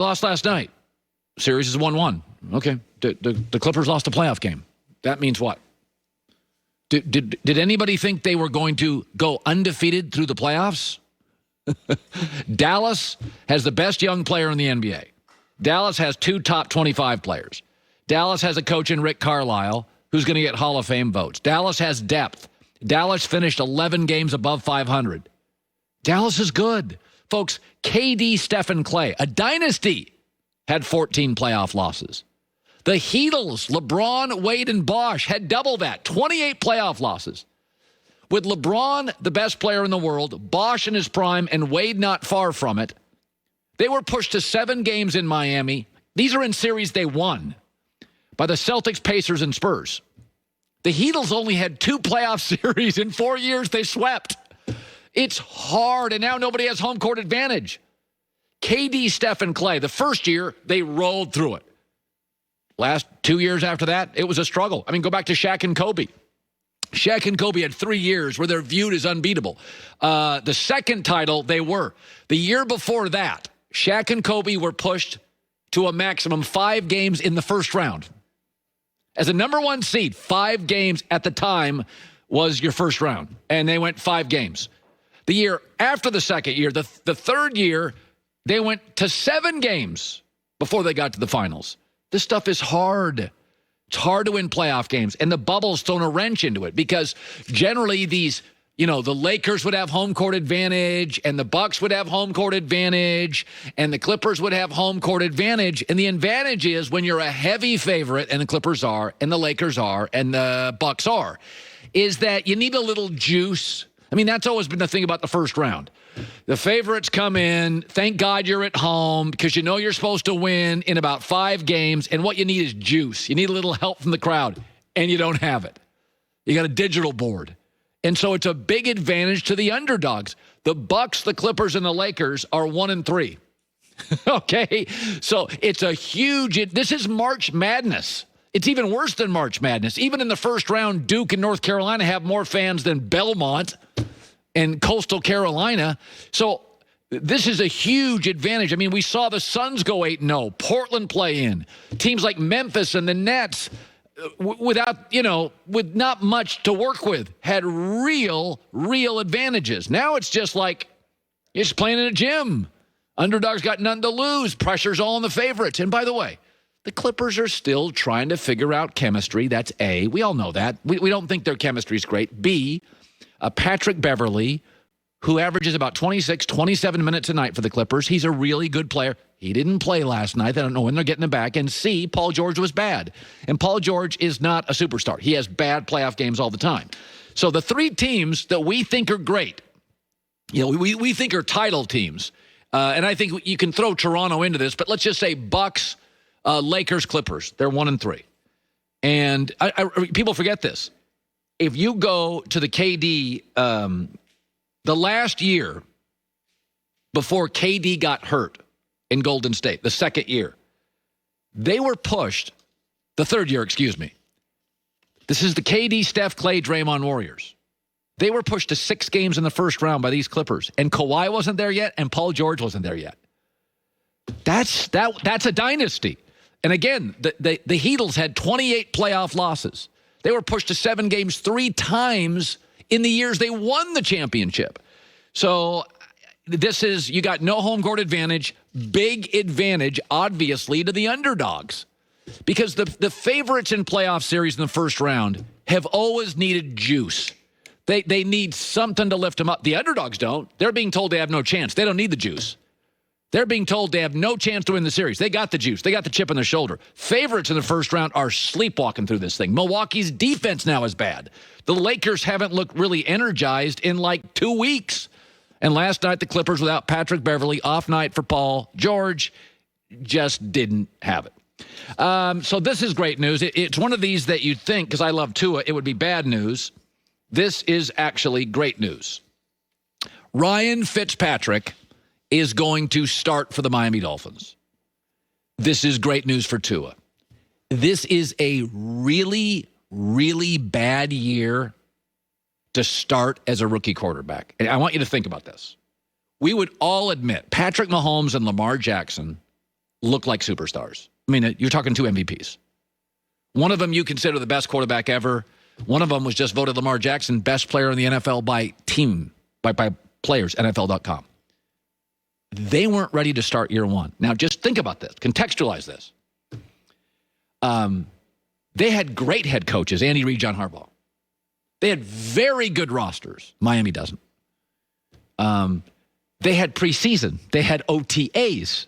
Lost last night. Series is 1-1. Okay. The Clippers lost a playoff game. That means what? Did anybody think they were going to go undefeated through the playoffs? Dallas has the best young player in the NBA. Dallas has 2 top 25 players. Dallas has a coach in Rick Carlisle who's going to get Hall of Fame votes. Dallas has depth. Dallas finished 11 games above 500. Dallas is good. Folks, KD, Stephen Clay, a dynasty, had 14 playoff losses. The Heatles, LeBron, Wade, and Bosh had double that, 28 playoff losses. With LeBron, the best player in the world, Bosh in his prime, and Wade not far from it, they were pushed to 7 games in Miami. These are in series they won by the Celtics, Pacers, and Spurs. The Heatles only had 2 playoff series in 4 years they swept. It's hard, and now nobody has home court advantage. KD, Stephen Clay, the first year, they rolled through it. Last 2 years after that, it was a struggle. I mean, go back to Shaq and Kobe. Shaq and Kobe had 3 years where they're viewed as unbeatable. The second title, they were. The year before that, Shaq and Kobe were pushed to a maximum 5 games in the first round. As a number 1 seed, 5 games at the time was your first round, and they went 5 games. The year after the second year, the third year, they went to 7 games before they got to the finals. This stuff is hard. It's hard to win playoff games, and the bubble's thrown a wrench into it because generally these, the Lakers would have home court advantage, and the Bucks would have home court advantage, and the Clippers would have home court advantage. And the advantage is when you're a heavy favorite, and the Clippers are, and the Lakers are, and the Bucks are, is that you need a little juice. I mean, that's always been the thing about the first round. The favorites come in. Thank God you're at home because you know you're supposed to win in about 5 games. And what you need is juice. You need a little help from the crowd, and you don't have it. You got a digital board. And so it's a big advantage to the underdogs. The Bucks, the Clippers, and the Lakers are 1-3. Okay? So it's a huge – this is March Madness. It's even worse than March Madness. Even in the first round, Duke and North Carolina have more fans than Belmont and Coastal Carolina. So this is a huge advantage. I mean, we saw the Suns go 8-0, Portland play in. Teams like Memphis and the Nets, without, with not much to work with, had real advantages. Now it's just like you're just playing in a gym. Underdogs got nothing to lose. Pressure's all on the favorites. And by the way, the Clippers are still trying to figure out chemistry. That's A. We all know that. We don't think their chemistry is great. B, Patrick Beverley, who averages about 26, 27 minutes a night for the Clippers. He's a really good player. He didn't play last night. I don't know when they're getting him back. And C, Paul George was bad. And Paul George is not a superstar. He has bad playoff games all the time. So the 3 teams that we think are great, we think are title teams. And I think you can throw Toronto into this, but let's just say Bucks, Lakers, Clippers. They're 1-3. And people forget this. If you go to the KD, the last year before KD got hurt in Golden State, the second year, they were pushed, the third year, excuse me. This is the KD, Steph, Clay, Draymond Warriors. They were pushed to 6 games in the first round by these Clippers. And Kawhi wasn't there yet, and Paul George wasn't there yet. That's a dynasty. And again, the Heatles had 28 playoff losses. They were pushed to 7 games 3 times in the years they won the championship. So this is, you got no home court advantage, big advantage, obviously, to the underdogs. Because the favorites in playoff series in the first round have always needed juice. They need something to lift them up. The underdogs don't. They're being told they have no chance. They don't need the juice. They're being told they have no chance to win the series. They got the juice. They got the chip on their shoulder. Favorites in the first round are sleepwalking through this thing. Milwaukee's defense now is bad. The Lakers haven't looked really energized in like 2 weeks. And last night, the Clippers, without Patrick Beverley, off night for Paul George, just didn't have it. So this is great news. It's one of these that you'd think, because I love Tua, it would be bad news. This is actually great news. Ryan Fitzpatrick is going to start for the Miami Dolphins. This is great news for Tua. This is a really, really bad year to start as a rookie quarterback. And I want you to think about this. We would all admit Patrick Mahomes and Lamar Jackson look like superstars. I mean, you're talking 2 MVPs. One of them you consider the best quarterback ever. One of them was just voted Lamar Jackson best player in the NFL by players, NFL.com. They weren't ready to start year one. Now, just think about this. Contextualize this. They had great head coaches, Andy Reid, John Harbaugh. They had very good rosters. Miami doesn't. They had preseason. They had OTAs.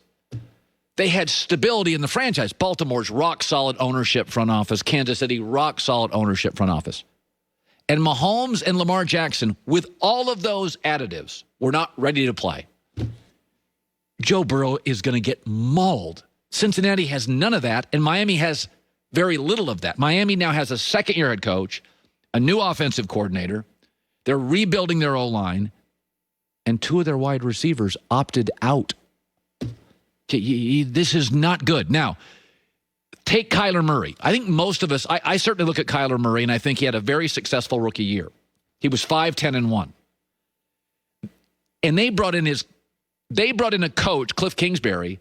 They had stability in the franchise. Baltimore's rock-solid ownership front office. Kansas City, rock-solid ownership front office. And Mahomes and Lamar Jackson, with all of those additives, were not ready to play. Joe Burrow is going to get mauled. Cincinnati has none of that, and Miami has very little of that. Miami now has a second-year head coach, a new offensive coordinator. They're rebuilding their O-line, and 2 of their wide receivers opted out. This is not good. Now, take Kyler Murray. I think most of us, I certainly look at Kyler Murray, and I think he had a very successful rookie year. He was 5-10-1. And they brought in a coach, Cliff Kingsbury,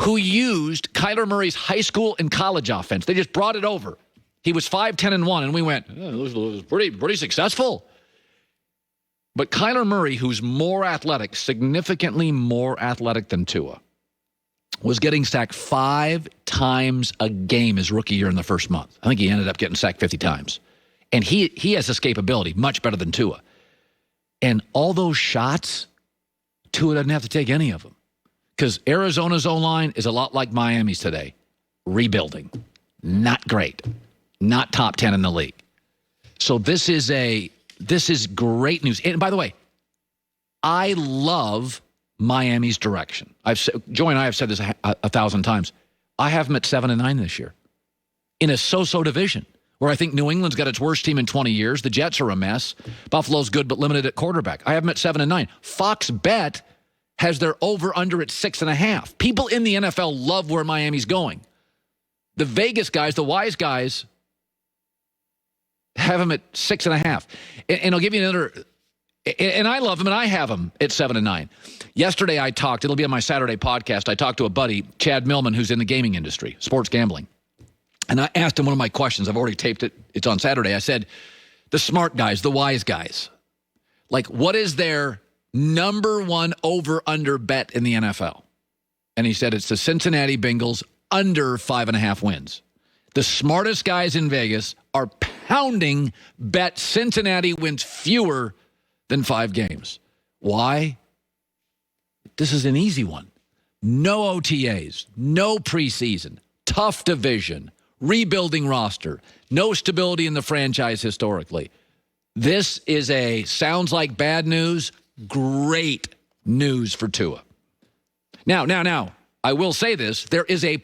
who used Kyler Murray's high school and college offense. They just brought it over. He was 5-10-1, and we went, oh, this was pretty successful. But Kyler Murray, who's more athletic, significantly more athletic than Tua, was getting sacked 5 times a game his rookie year in the first month. I think he ended up getting sacked 50 times. And he has escapability, much better than Tua. And all those shots, Tua doesn't have to take any of them. Because Arizona's O-line is a lot like Miami's today. Rebuilding. Not great. Not top 10 in the league. So this is great news. And by the way, I love Miami's direction. Joe and I have said this a 1,000 times. I have them at 7-9 this year in a so-so division where I think New England's got its worst team in 20 years. The Jets are a mess. Buffalo's good but limited at quarterback. I have them at 7-9. Fox Bet has their over-under at 6.5. People in the NFL love where Miami's going. The Vegas guys, the wise guys, have them at 6.5. And I'll give you another. And I love them, and I have them at 7-9. Yesterday I talked, it'll be on my Saturday podcast, I talked to a buddy, Chad Millman, who's in the gaming industry, sports gambling. And I asked him one of my questions. I've already taped it. It's on Saturday. I said, the smart guys, the wise guys, like what is their number one over-under bet in the NFL? And he said it's the Cincinnati Bengals under 5.5 wins. The smartest guys in Vegas are pounding bet Cincinnati wins fewer than 5 games. Why? This is an easy one. No OTAs, no preseason, tough division, rebuilding roster, no stability in the franchise historically. This is sounds like bad news, great news for Tua. Now, I will say this, there is a